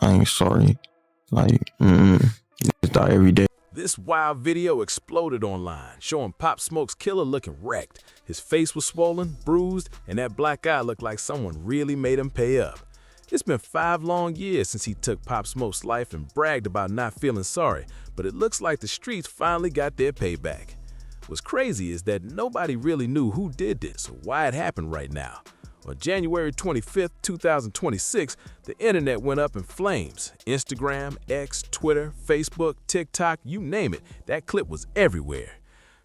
I ain't sorry. Like, just die every day. This wild video exploded online, showing Pop Smoke's killer looking wrecked. His face was swollen, bruised, and that black eye looked like someone really made him pay up. It's been 5 long years since he took Pop Smoke's life and bragged about not feeling sorry, but it looks like the streets finally got their payback. What's crazy is that nobody really knew who did this or why it happened right now. On January 25th, 2026, the internet went up in flames. Instagram, X, Twitter, Facebook, TikTok, you name it, that clip was everywhere.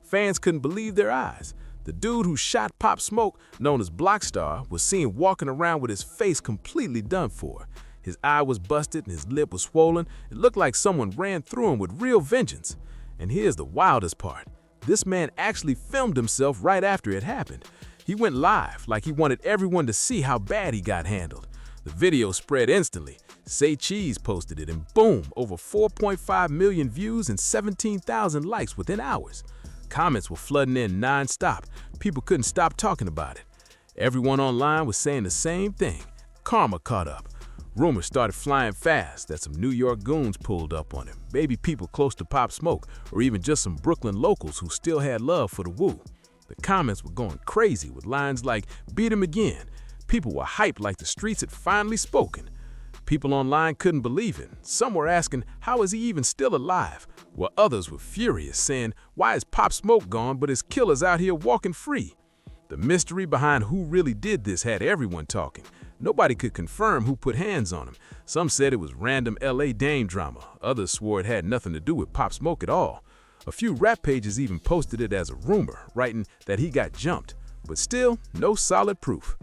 Fans couldn't believe their eyes. The dude who shot Pop Smoke, known as Blockstar, was seen walking around with his face completely done for. His eye was busted and his lip was swollen. It looked like someone ran through him with real vengeance. And here's the wildest part. This man actually filmed himself right after it happened. He went live like he wanted everyone to see how bad he got handled. The video spread instantly. Say Cheese posted it and boom, over 4.5 million views and 17,000 likes within hours. Comments were flooding in non-stop. People couldn't stop talking about it. Everyone online was saying the same thing. Karma caught up. Rumors started flying fast that some New York goons pulled up on him, maybe people close to Pop Smoke, or even just some Brooklyn locals who still had love for the Woo. The comments were going crazy with lines like, "Beat him again." People were hyped like the streets had finally spoken. People online couldn't believe it. Some were asking, how is he even still alive? While others were furious, saying, why is Pop Smoke gone but his killer's out here walking free? The mystery behind who really did this had everyone talking. Nobody could confirm who put hands on him. Some said it was random LA Dame drama. Others swore it had nothing to do with Pop Smoke at all. A few rap pages even posted it as a rumor, writing that he got jumped. But still, no solid proof.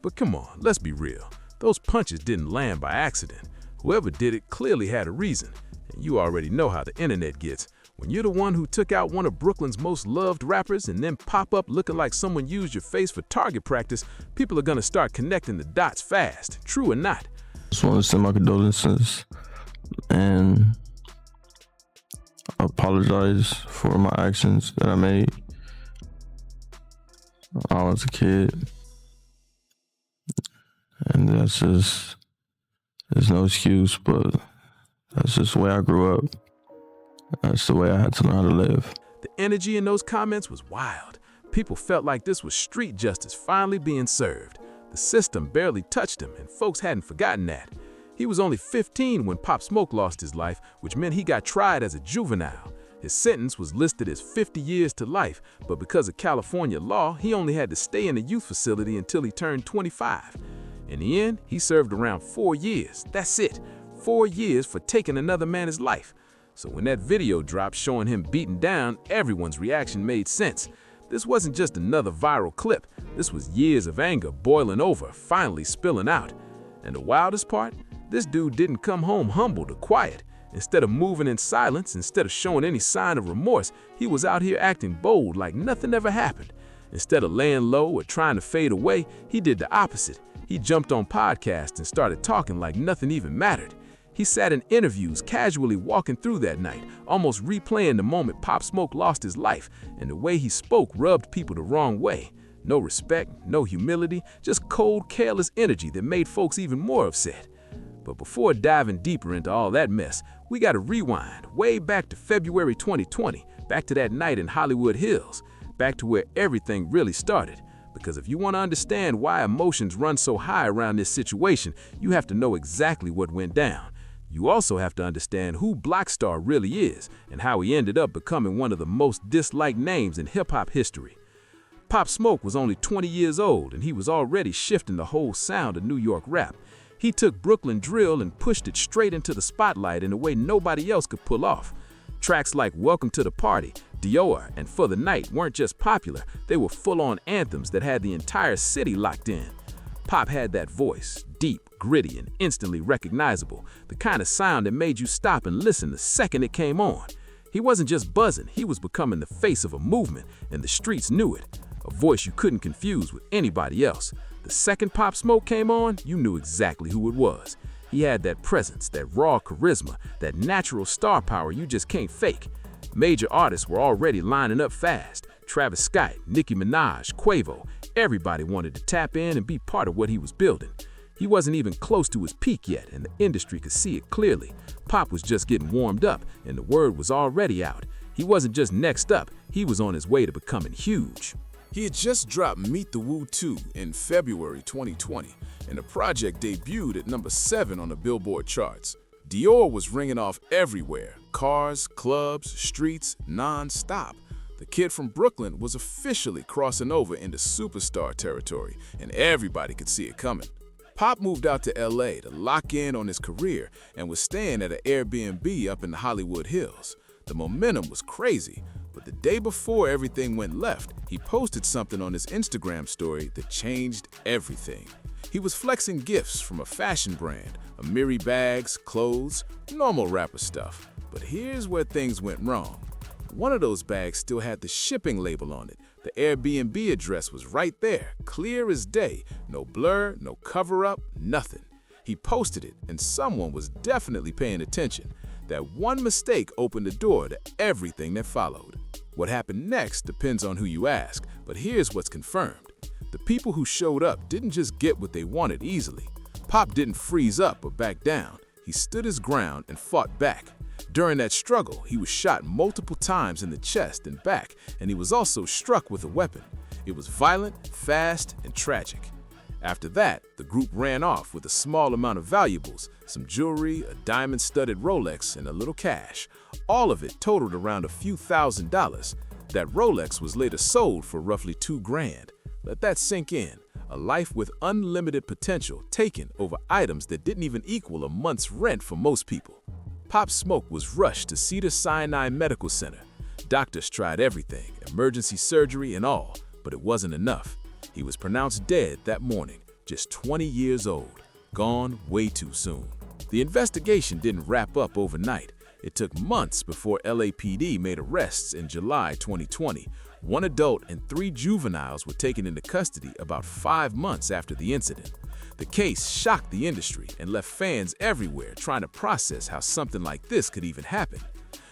But come on, let's be real. Those punches didn't land by accident. Whoever did it clearly had a reason. And you already know how the internet gets. When you're the one who took out one of Brooklyn's most loved rappers and then pop up looking like someone used your face for target practice, people are gonna start connecting the dots fast, true or not. Just want to send my condolences and apologize for my actions that I made. I was a kid, and there's no excuse, but that's just the way I grew up. That's the way I had to learn how to live. The energy in those comments was wild. People felt like this was street justice finally being served. The system barely touched him, and folks hadn't forgotten that. He was only 15 when Pop Smoke lost his life, which meant he got tried as a juvenile. His sentence was listed as 50 years to life, but because of California law, he only had to stay in the youth facility until he turned 25. In the end, he served around 4 years. That's it, 4 years for taking another man's life. So when that video dropped showing him beaten down, everyone's reaction made sense. This wasn't just another viral clip. This was years of anger boiling over, finally spilling out. And the wildest part? This dude didn't come home humbled or quiet. Instead of moving in silence, instead of showing any sign of remorse, he was out here acting bold like nothing ever happened. Instead of laying low or trying to fade away, he did the opposite. He jumped on podcasts and started talking like nothing even mattered. He sat in interviews casually walking through that night, almost replaying the moment Pop Smoke lost his life, and the way he spoke rubbed people the wrong way. No respect, no humility, just cold, careless energy that made folks even more upset. But before diving deeper into all that mess, we gotta rewind way back to February 2020, back to that night in Hollywood Hills, back to where everything really started. Because if you want to understand why emotions run so high around this situation, you have to know exactly what went down. You also have to understand who Blockstar really is and how he ended up becoming one of the most disliked names in hip-hop history. Pop Smoke was only 20 years old and he was already shifting the whole sound of New York rap. He took Brooklyn drill and pushed it straight into the spotlight in a way nobody else could pull off. Tracks like Welcome to the Party, Dior, and For the Night weren't just popular, they were full-on anthems that had the entire city locked in. Pop had that voice, deep, gritty, and instantly recognizable, the kind of sound that made you stop and listen the second it came on. He wasn't just buzzing, he was becoming the face of a movement, and the streets knew it. A voice you couldn't confuse with anybody else. The second Pop Smoke came on, you knew exactly who it was. He had that presence, that raw charisma, that natural star power you just can't fake. Major artists were already lining up fast. Travis Scott, Nicki Minaj, Quavo, everybody wanted to tap in and be part of what he was building. He wasn't even close to his peak yet, and the industry could see it clearly. Pop was just getting warmed up, and the word was already out. He wasn't just next up, he was on his way to becoming huge. He had just dropped Meet the Woo 2 in February 2020, and the project debuted at number 7 on the Billboard charts. Dior was ringing off everywhere, cars, clubs, streets, non-stop. The kid from Brooklyn was officially crossing over into superstar territory, and everybody could see it coming. Pop moved out to LA to lock in on his career and was staying at an Airbnb up in the Hollywood Hills. The momentum was crazy, but the day before everything went left, he posted something on his Instagram story that changed everything. He was flexing gifts from a fashion brand, Amiri bags, clothes, normal rapper stuff. But here's where things went wrong. One of those bags still had the shipping label on it. The Airbnb address was right there, clear as day. No blur, no cover-up, nothing. He posted it, and someone was definitely paying attention. That one mistake opened the door to everything that followed. What happened next depends on who you ask, but here's what's confirmed. The people who showed up didn't just get what they wanted easily. Pop didn't freeze up or back down. He stood his ground and fought back. During that struggle, he was shot multiple times in the chest and back, and he was also struck with a weapon. It was violent, fast, and tragic. After that, the group ran off with a small amount of valuables, some jewelry, a diamond-studded Rolex, and a little cash. All of it totaled around a few $1,000s. That Rolex was later sold for roughly $2,000. Let that sink in. A life with unlimited potential taken over items that didn't even equal a month's rent for most people. Pop Smoke was rushed to Cedars-Sinai Medical Center. Doctors tried everything, emergency surgery and all, but it wasn't enough. He was pronounced dead that morning, just 20 years old, gone way too soon. The investigation didn't wrap up overnight. It took months before LAPD made arrests in July 2020. One adult and 3 juveniles were taken into custody about 5 months after the incident. The case shocked the industry and left fans everywhere trying to process how something like this could even happen.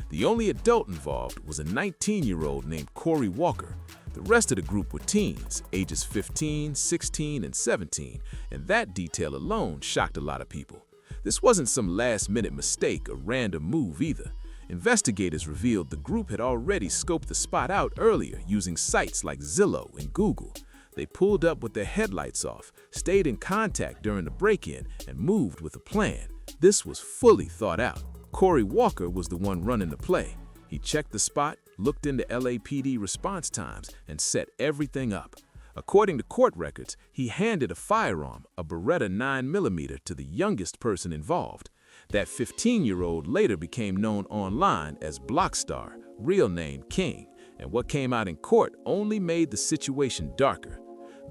The only adult involved was a 19-year-old named Corey Walker. The rest of the group were teens, ages 15, 16, and 17, and that detail alone shocked a lot of people. This wasn't some last-minute mistake or random move either. Investigators revealed the group had already scoped the spot out earlier using sites like Zillow and Google. They pulled up with their headlights off, stayed in contact during the break-in, and moved with a plan. This was fully thought out. Corey Walker was the one running the play. He checked the spot, looked into LAPD response times, and set everything up. According to court records, he handed a firearm, a Beretta 9mm, to the youngest person involved. That 15-year-old later became known online as Blockstar, real name King, and what came out in court only made the situation darker.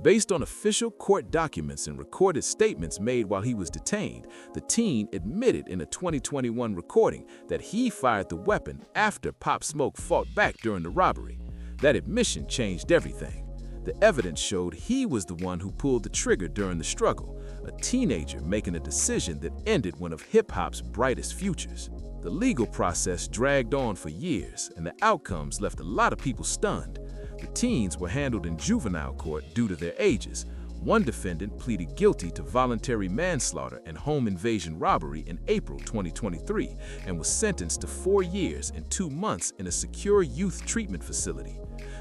Based on official court documents and recorded statements made while he was detained, the teen admitted in a 2021 recording that he fired the weapon after Pop Smoke fought back during the robbery. That admission changed everything. The evidence showed he was the one who pulled the trigger during the struggle, a teenager making a decision that ended one of hip-hop's brightest futures. The legal process dragged on for years, and the outcomes left a lot of people stunned. The teens were handled in juvenile court due to their ages. One defendant pleaded guilty to voluntary manslaughter and home invasion robbery in April 2023 and was sentenced to 4 years and 2 months in a secure youth treatment facility.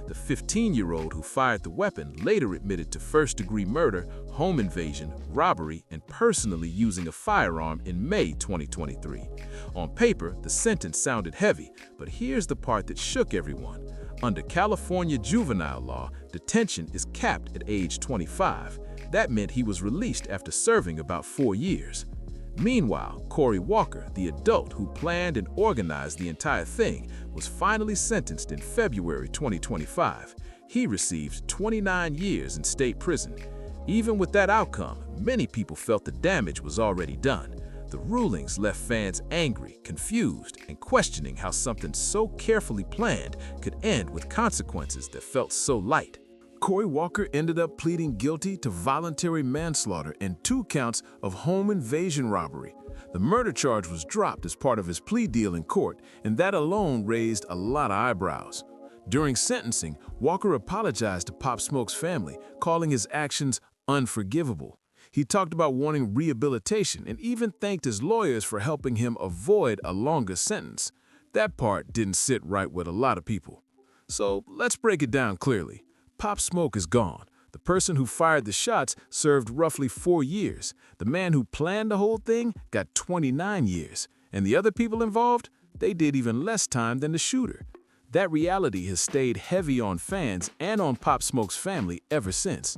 The 15-year-old who fired the weapon later admitted to first-degree murder, home invasion, robbery, and personally using a firearm in May 2023. On paper, the sentence sounded heavy, but here's the part that shook everyone. Under California juvenile law, detention is capped at age 25. That meant he was released after serving about 4 years. Meanwhile, Corey Walker, the adult who planned and organized the entire thing, was finally sentenced in February 2025. He received 29 years in state prison. Even with that outcome, many people felt the damage was already done. The rulings left fans angry, confused, and questioning how something so carefully planned could end with consequences that felt so light. Corey Walker ended up pleading guilty to voluntary manslaughter and 2 counts of home invasion robbery. The murder charge was dropped as part of his plea deal in court, and that alone raised a lot of eyebrows. During sentencing, Walker apologized to Pop Smoke's family, calling his actions unforgivable. He talked about wanting rehabilitation and even thanked his lawyers for helping him avoid a longer sentence. That part didn't sit right with a lot of people. So let's break it down clearly. Pop Smoke is gone. The person who fired the shots served roughly 4 years. The man who planned the whole thing got 29 years. And the other people involved, they did even less time than the shooter. That reality has stayed heavy on fans and on Pop Smoke's family ever since.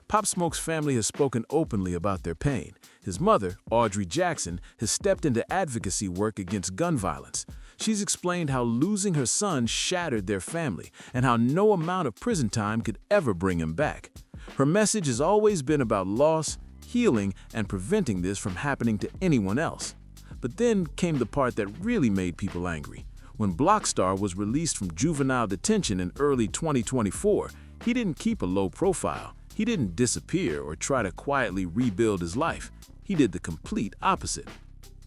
Pop Smoke's family has spoken openly about their pain. His mother, Audrey Jackson, has stepped into advocacy work against gun violence. She's explained how losing her son shattered their family and how no amount of prison time could ever bring him back. Her message has always been about loss, healing, and preventing this from happening to anyone else. But then came the part that really made people angry. When Blockstar was released from juvenile detention in early 2024, he didn't keep a low profile. He didn't disappear or try to quietly rebuild his life. He did the complete opposite.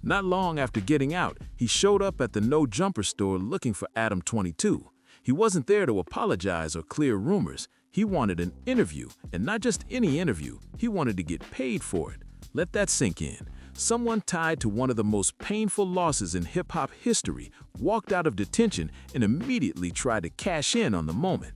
Not long after getting out, he showed up at the No Jumper store looking for Adam 22. He wasn't there to apologize or clear rumors. He wanted an interview, and not just any interview. He wanted to get paid for it. Let that sink in. Someone tied to one of the most painful losses in hip-hop history walked out of detention and immediately tried to cash in on the moment.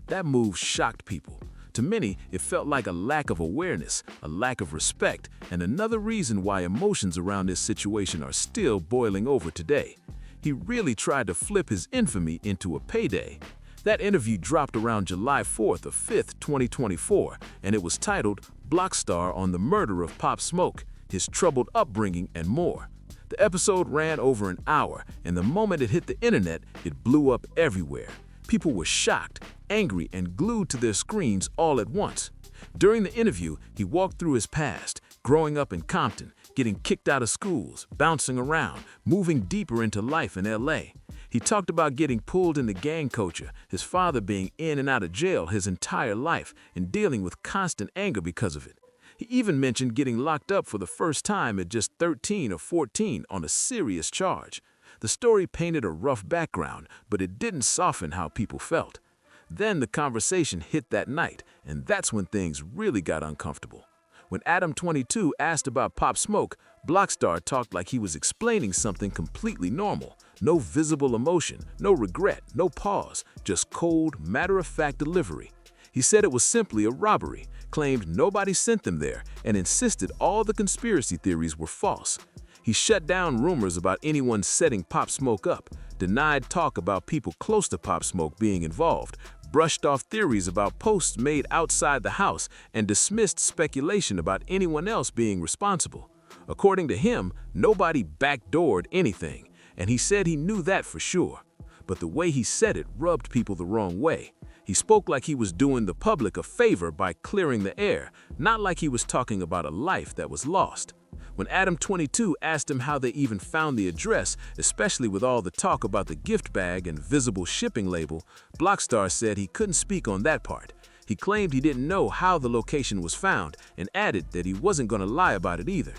That move shocked people. To many, it felt like a lack of awareness, a lack of respect, and another reason why emotions around this situation are still boiling over today. He really tried to flip his infamy into a payday. That interview dropped around July 4th or 5th, 2024, and it was titled Blockstar on the Murder of Pop Smoke, His Troubled Upbringing, and More. The episode ran over an hour, and the moment it hit the internet, it blew up everywhere. People were shocked, angry, and glued to their screens all at once. During the interview, he walked through his past, growing up in Compton, getting kicked out of schools, bouncing around, moving deeper into life in LA. He talked about getting pulled into gang culture, his father being in and out of jail his entire life, and dealing with constant anger because of it. He even mentioned getting locked up for the first time at just 13 or 14 on a serious charge. The story painted a rough background, but it didn't soften how people felt. Then the conversation hit that night, and that's when things really got uncomfortable. When Adam 22 asked about Pop Smoke, Blockstar talked like he was explaining something completely normal. No visible emotion, no regret, no pause, just cold, matter-of-fact delivery. He said it was simply a robbery, claimed nobody sent them there, and insisted all the conspiracy theories were false. He shut down rumors about anyone setting Pop Smoke up, denied talk about people close to Pop Smoke being involved, brushed off theories about posts made outside the house, and dismissed speculation about anyone else being responsible. According to him, nobody backdoored anything, and he said he knew that for sure. But the way he said it rubbed people the wrong way. He spoke like he was doing the public a favor by clearing the air, not like he was talking about a life that was lost. When Adam 22 asked him how they even found the address, especially with all the talk about the gift bag and visible shipping label, Blockstar said he couldn't speak on that part. He claimed he didn't know how the location was found and added that he wasn't going to lie about it either.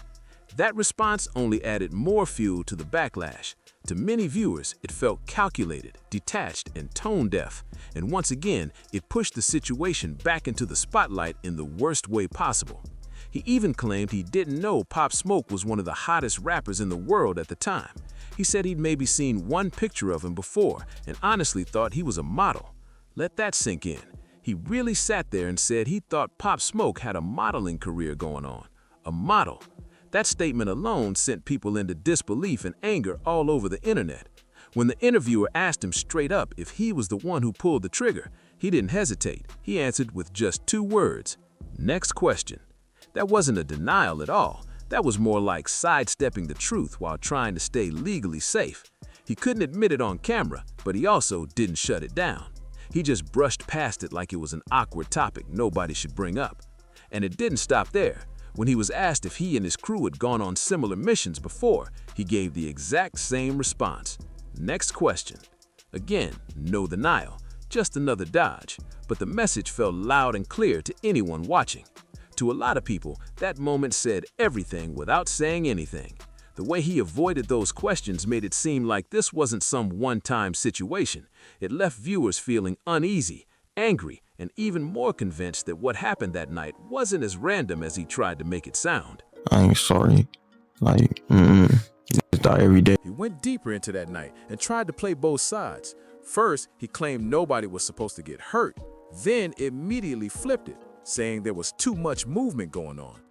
That response only added more fuel to the backlash. To many viewers, it felt calculated, detached, and tone-deaf. And once again, it pushed the situation back into the spotlight in the worst way possible. He even claimed he didn't know Pop Smoke was one of the hottest rappers in the world at the time. He said he'd maybe seen one picture of him before and honestly thought he was a model. Let that sink in. He really sat there and said he thought Pop Smoke had a modeling career going on. A model. That statement alone sent people into disbelief and anger all over the internet. When the interviewer asked him straight up if he was the one who pulled the trigger, he didn't hesitate. He answered with just 2 words. Next question. That wasn't a denial at all. That was more like sidestepping the truth while trying to stay legally safe. He couldn't admit it on camera, but he also didn't shut it down. He just brushed past it like it was an awkward topic nobody should bring up. And it didn't stop there. When he was asked if he and his crew had gone on similar missions before, he gave the exact same response. Next question. Again, no denial, just another dodge, but the message felt loud and clear to anyone watching. To a lot of people, that moment said everything without saying anything. The way he avoided those questions made it seem like this wasn't some one-time situation. It left viewers feeling uneasy, angry, and even more convinced that what happened that night wasn't as random as he tried to make it sound. I ain't sorry. Like, niggas die every day. He went deeper into that night and tried to play both sides. First, he claimed nobody was supposed to get hurt, then immediately flipped it, saying there was too much movement going on.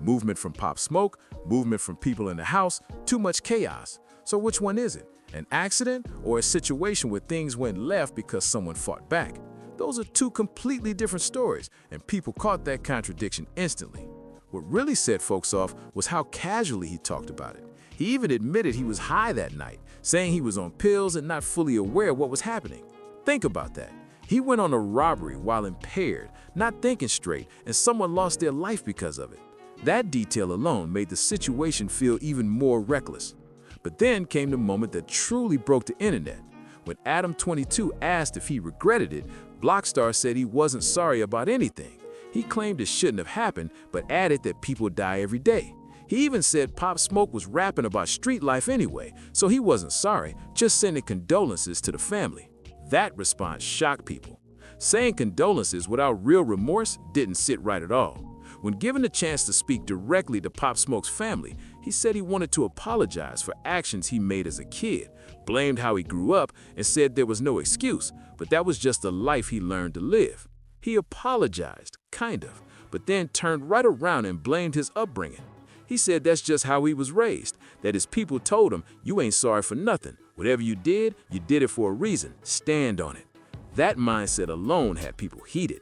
Movement from Pop Smoke, movement from people in the house, too much chaos. So which one is it? An accident or a situation where things went left because someone fought back? Those are two completely different stories, and people caught that contradiction instantly. What really set folks off was how casually he talked about it. He even admitted he was high that night, saying he was on pills and not fully aware of what was happening. Think about that. He went on a robbery while impaired, not thinking straight, and someone lost their life because of it. That detail alone made the situation feel even more reckless. But then came the moment that truly broke the internet. When Adam22 asked if he regretted it, Blockstar said he wasn't sorry about anything. He claimed it shouldn't have happened, but added that people die every day. He even said Pop Smoke was rapping about street life anyway, so he wasn't sorry, just sending condolences to the family. That response shocked people. Saying condolences without real remorse didn't sit right at all. When given the chance to speak directly to Pop Smoke's family, he said he wanted to apologize for actions he made as a kid, blamed how he grew up, and said there was no excuse, but that was just the life he learned to live. He apologized, kind of, but then turned right around and blamed his upbringing. He said that's just how he was raised, that his people told him, "You ain't sorry for nothing. Whatever you did it for a reason. Stand on it." That mindset alone had people heated.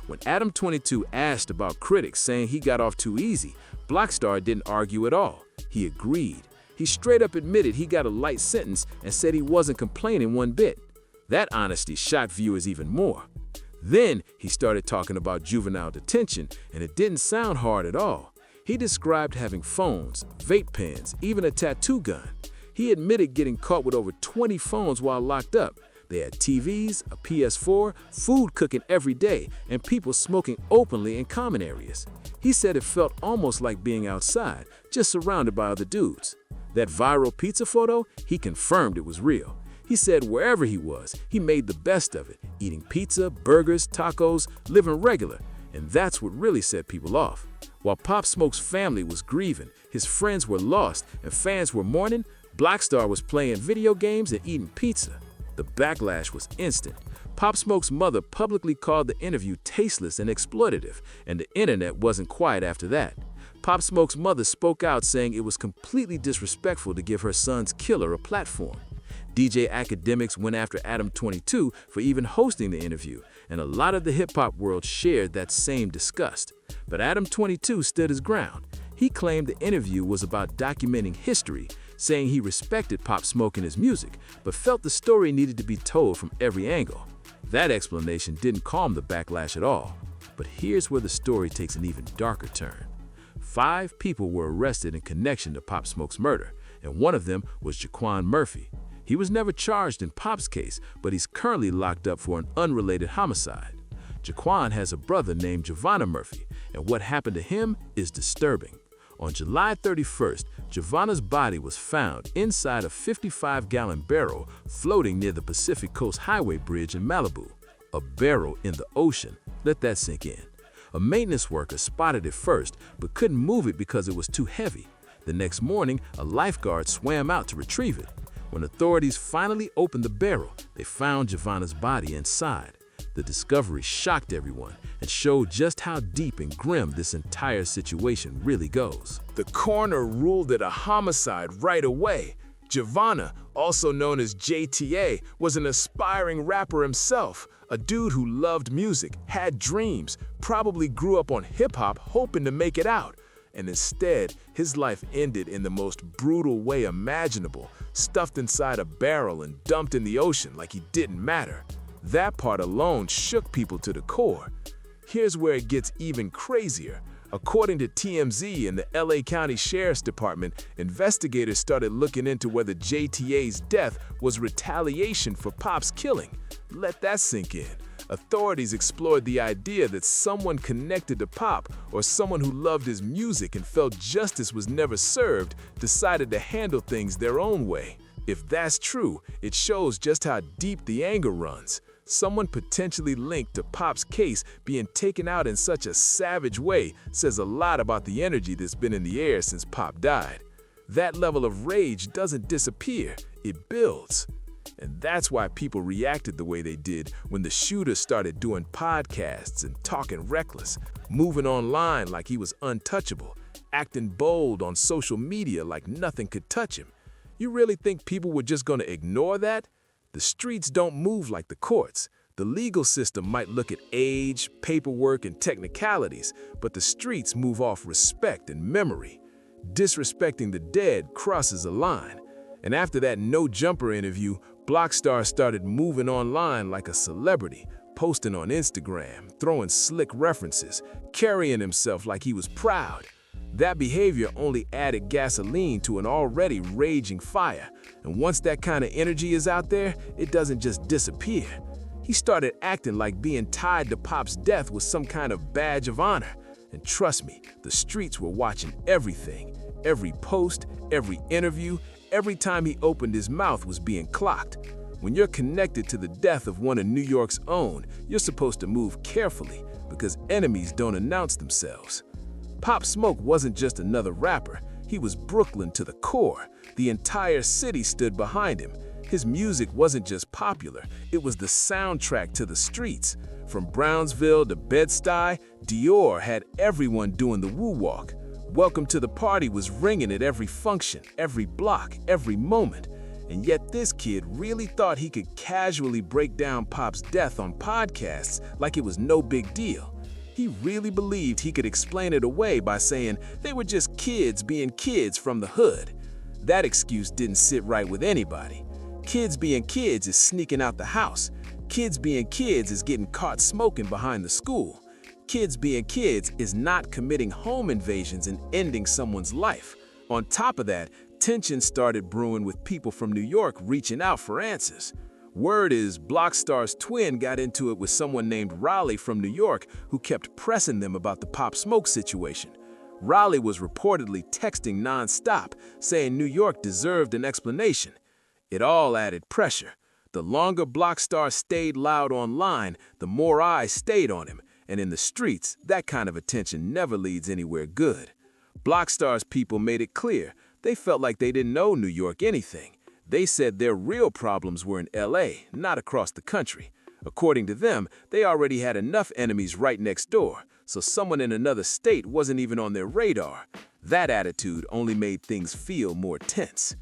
When Adam22 asked about critics saying he got off too easy, Blockstar didn't argue at all. He agreed. He straight up admitted he got a light sentence and said he wasn't complaining one bit. That honesty shocked viewers even more. Then he started talking about juvenile detention, and it didn't sound hard at all. He described having phones, vape pens, even a tattoo gun. He admitted getting caught with over 20 phones while locked up. They had TVs, a PS4, food cooking every day, and people smoking openly in common areas. He said it felt almost like being outside, just surrounded by other dudes. That viral pizza photo, he confirmed it was real. He said wherever he was, he made the best of it, eating pizza, burgers, tacos, living regular, and that's what really set people off. While Pop Smoke's family was grieving, his friends were lost, and fans were mourning, Blockstar was playing video games and eating pizza. The backlash was instant. Pop Smoke's mother publicly called the interview tasteless and exploitative, and the internet wasn't quiet after that. Pop Smoke's mother spoke out saying it was completely disrespectful to give her son's killer a platform. DJ Academics went after Adam22 for even hosting the interview, and a lot of the hip-hop world shared that same disgust. But Adam22 stood his ground. He claimed the interview was about documenting history, saying he respected Pop Smoke and his music, but felt the story needed to be told from every angle. That explanation didn't calm the backlash at all. But here's where the story takes an even darker turn. 5 people were arrested in connection to Pop Smoke's murder, and one of them was Jaquan Murphy. He was never charged in Pop's case, but he's currently locked up for an unrelated homicide. Jaquan has a brother named Javonna Murphy, and what happened to him is disturbing. On July 31st, Javonna's body was found inside a 55-gallon barrel floating near the Pacific Coast Highway Bridge in Malibu. A barrel in the ocean. Let that sink in. A maintenance worker spotted it first, but couldn't move it because it was too heavy. The next morning, a lifeguard swam out to retrieve it. When authorities finally opened the barrel, they found Javonna's body inside. The discovery shocked everyone and showed just how deep and grim this entire situation really goes. The coroner ruled it a homicide right away. Javonna, also known as JTA, was an aspiring rapper himself, a dude who loved music, had dreams, probably grew up on hip-hop hoping to make it out. And instead, his life ended in the most brutal way imaginable, stuffed inside a barrel and dumped in the ocean like he didn't matter. That part alone shook people to the core. Here's where it gets even crazier. According to TMZ and the LA County Sheriff's Department, investigators started looking into whether JTA's death was retaliation for Pop's killing. Let that sink in. Authorities explored the idea that someone connected to Pop, or someone who loved his music and felt justice was never served, decided to handle things their own way. If that's true, it shows just how deep the anger runs. Someone potentially linked to Pop's case being taken out in such a savage way says a lot about the energy that's been in the air since Pop died. That level of rage doesn't disappear, it builds. And that's why people reacted the way they did when the shooter started doing podcasts and talking reckless, moving online like he was untouchable, acting bold on social media like nothing could touch him. You really think people were just going to ignore that? The streets don't move like the courts. The legal system might look at age, paperwork, and technicalities, but the streets move off respect and memory. Disrespecting the dead crosses a line. And after that no-jumper interview, Blockstar started moving online like a celebrity, posting on Instagram, throwing slick references, carrying himself like he was proud. That behavior only added gasoline to an already raging fire, and once that kind of energy is out there, it doesn't just disappear. He started acting like being tied to Pop's death was some kind of badge of honor. And trust me, the streets were watching everything. Every post, every interview, every time he opened his mouth was being clocked. When you're connected to the death of one of New York's own, you're supposed to move carefully because enemies don't announce themselves. Pop Smoke wasn't just another rapper, he was Brooklyn to the core. The entire city stood behind him. His music wasn't just popular, it was the soundtrack to the streets. From Brownsville to Bed-Stuy, Dior had everyone doing the woo walk. Welcome to the Party was ringing at every function, every block, every moment. And yet this kid really thought he could casually break down Pop's death on podcasts like it was no big deal. He really believed he could explain it away by saying they were just kids being kids from the hood. That excuse didn't sit right with anybody. Kids being kids is sneaking out the house. Kids being kids is getting caught smoking behind the school. Kids being kids is not committing home invasions and ending someone's life. On top of that, tension started brewing with people from New York reaching out for answers. Word is Blockstar's twin got into it with someone named Raleigh from New York who kept pressing them about the Pop Smoke situation. Raleigh was reportedly texting nonstop, saying New York deserved an explanation. It all added pressure. The longer Blockstar stayed loud online, the more eyes stayed on him, and in the streets, that kind of attention never leads anywhere good. Blockstar's people made it clear they felt like they didn't owe New York anything. They said their real problems were in LA, not across the country. According to them, they already had enough enemies right next door, so someone in another state wasn't even on their radar. That attitude only made things feel more tense.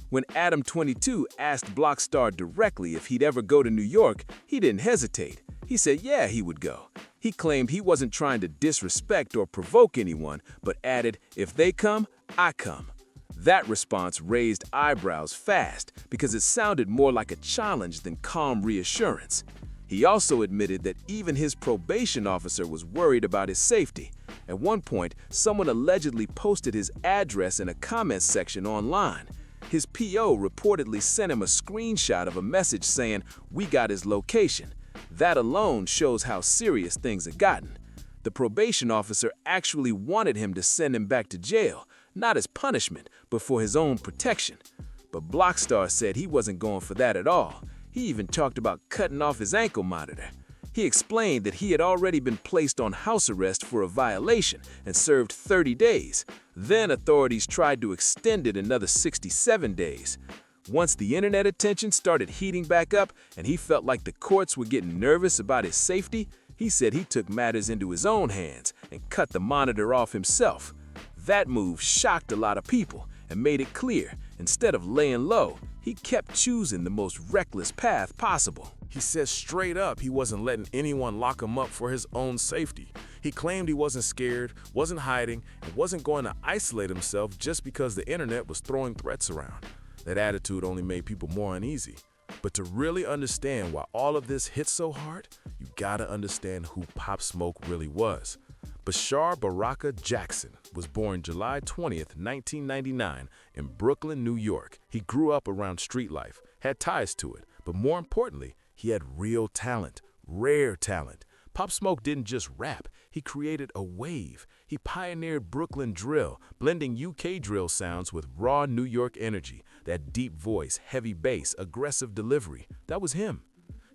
When Adam 22 asked Blockstar directly if he'd ever go to New York, he didn't hesitate. He said yeah, he would go. He claimed he wasn't trying to disrespect or provoke anyone, but added, if they come, I come. That response raised eyebrows fast because it sounded more like a challenge than calm reassurance. He also admitted that even his probation officer was worried about his safety. At one point, someone allegedly posted his address in a comments section online. His PO reportedly sent him a screenshot of a message saying, "We got his location." That alone shows how serious things had gotten. The probation officer actually wanted him to send him back to jail, not as punishment, but for his own protection. But Blockstar said he wasn't going for that at all. He even talked about cutting off his ankle monitor. He explained that he had already been placed on house arrest for a violation and served 30 days. Then authorities tried to extend it another 67 days. Once the internet attention started heating back up and he felt like the courts were getting nervous about his safety, he said he took matters into his own hands and cut the monitor off himself. That move shocked a lot of people and made it clear, instead of laying low, he kept choosing the most reckless path possible. He said straight up he wasn't letting anyone lock him up for his own safety. He claimed he wasn't scared, wasn't hiding, and wasn't going to isolate himself just because the internet was throwing threats around. That attitude only made people more uneasy. But to really understand why all of this hit so hard, you gotta understand who Pop Smoke really was. Bashar Baraka Jackson was born July 20th, 1999 in Brooklyn, New York. He grew up around street life, had ties to it, but more importantly, he had real talent, rare talent. Pop Smoke didn't just rap, he created a wave. He pioneered Brooklyn drill, blending UK drill sounds with raw New York energy. That deep voice, heavy bass, aggressive delivery, that was him.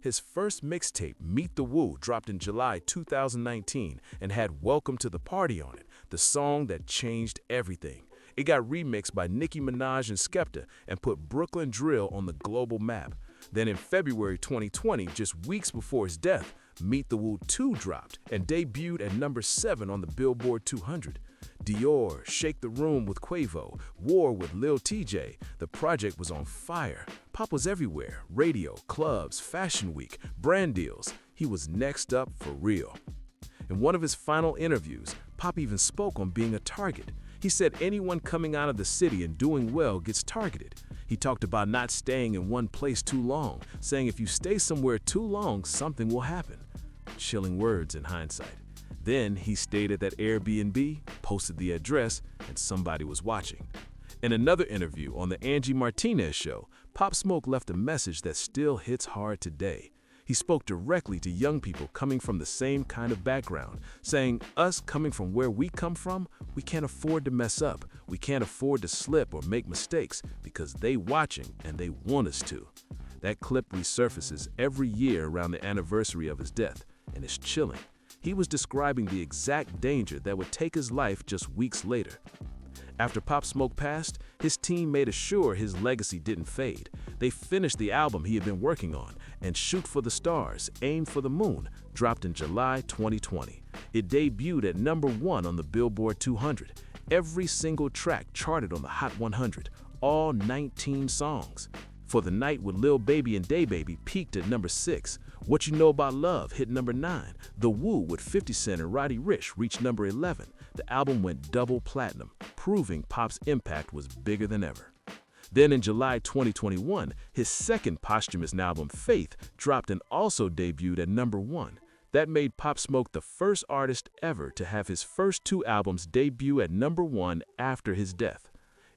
His first mixtape, Meet the Woo, dropped in July 2019 and had Welcome to the Party on it, the song that changed everything. It got remixed by Nicki Minaj and Skepta and put Brooklyn drill on the global map. Then in February 2020, just weeks before his death, Meet the Woo 2 dropped and debuted at number 7 on the Billboard 200. Dior, Shake the Room with Quavo, War with Lil TJ. The project was on fire. Pop was everywhere: radio, clubs, fashion week, brand deals. He was next up for real. In one of his final interviews, Pop even spoke on being a target. He said anyone coming out of the city and doing well gets targeted. He talked about not staying in one place too long, saying if you stay somewhere too long, something will happen. Chilling words in hindsight. Then he stayed at that Airbnb, posted the address, and somebody was watching. In another interview on the Angie Martinez show, Pop Smoke left a message that still hits hard today. He spoke directly to young people coming from the same kind of background, saying, us coming from where we come from, we can't afford to mess up. We can't afford to slip or make mistakes because they watching and they want us to. That clip resurfaces every year around the anniversary of his death, and it's chilling. He was describing the exact danger that would take his life just weeks later. After Pop Smoke passed, his team made sure his legacy didn't fade. They finished the album he had been working on, and Shoot for the Stars, Aim for the Moon, dropped in July 2020. It debuted at number 1 on the Billboard 200. Every single track charted on the Hot 100, all 19 songs. For the Night with Lil Baby and DaBaby peaked at number 6. What You Know About Love hit number 9. The Woo with 50 Cent and Roddy Ricch reached number 11. The album went double platinum, proving Pop's impact was bigger than ever. Then in July 2021, his second posthumous album, Faith, dropped and also debuted at number 1. That made Pop Smoke the first artist ever to have his first 2 albums debut at number 1 after his death.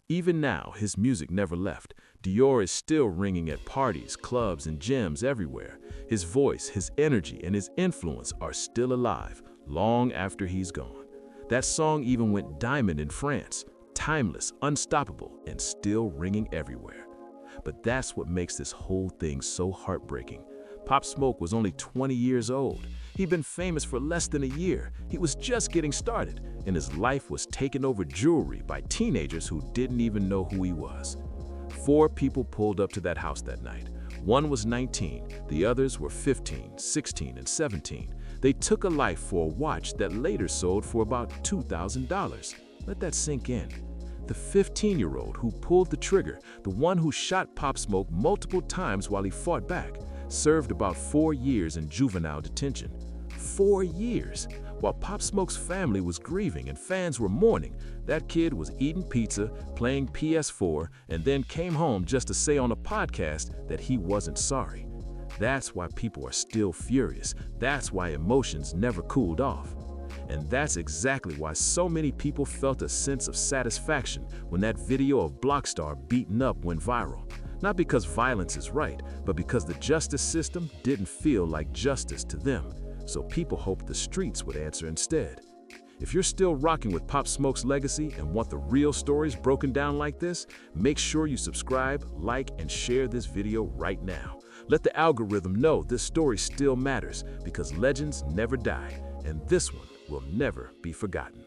Even now, his music never left. Dior is still ringing at parties, clubs, and gyms everywhere. His voice, his energy, and his influence are still alive, long after he's gone. That song even went diamond in France, timeless, unstoppable, and still ringing everywhere. But that's what makes this whole thing so heartbreaking. Pop Smoke was only 20 years old. He'd been famous for less than a year. He was just getting started, and his life was taken over jewelry by teenagers who didn't even know who he was. 4 people pulled up to that house that night. One was 19, the others were 15, 16, and 17. They took a life for a watch that later sold for about $2,000. Let that sink in. The 15-year-old who pulled the trigger, the one who shot Pop Smoke multiple times while he fought back, served about 4 years in juvenile detention. 4 years! While Pop Smoke's family was grieving and fans were mourning, that kid was eating pizza, playing PS4, and then came home just to say on a podcast that he wasn't sorry. That's why people are still furious. That's why emotions never cooled off. And that's exactly why so many people felt a sense of satisfaction when that video of Blockstar beaten up went viral. Not because violence is right, but because the justice system didn't feel like justice to them. So people hoped the streets would answer instead. If you're still rocking with Pop Smoke's legacy and want the real stories broken down like this, make sure you subscribe, like, and share this video right now. Let the algorithm know this story still matters because legends never die, and this one will never be forgotten.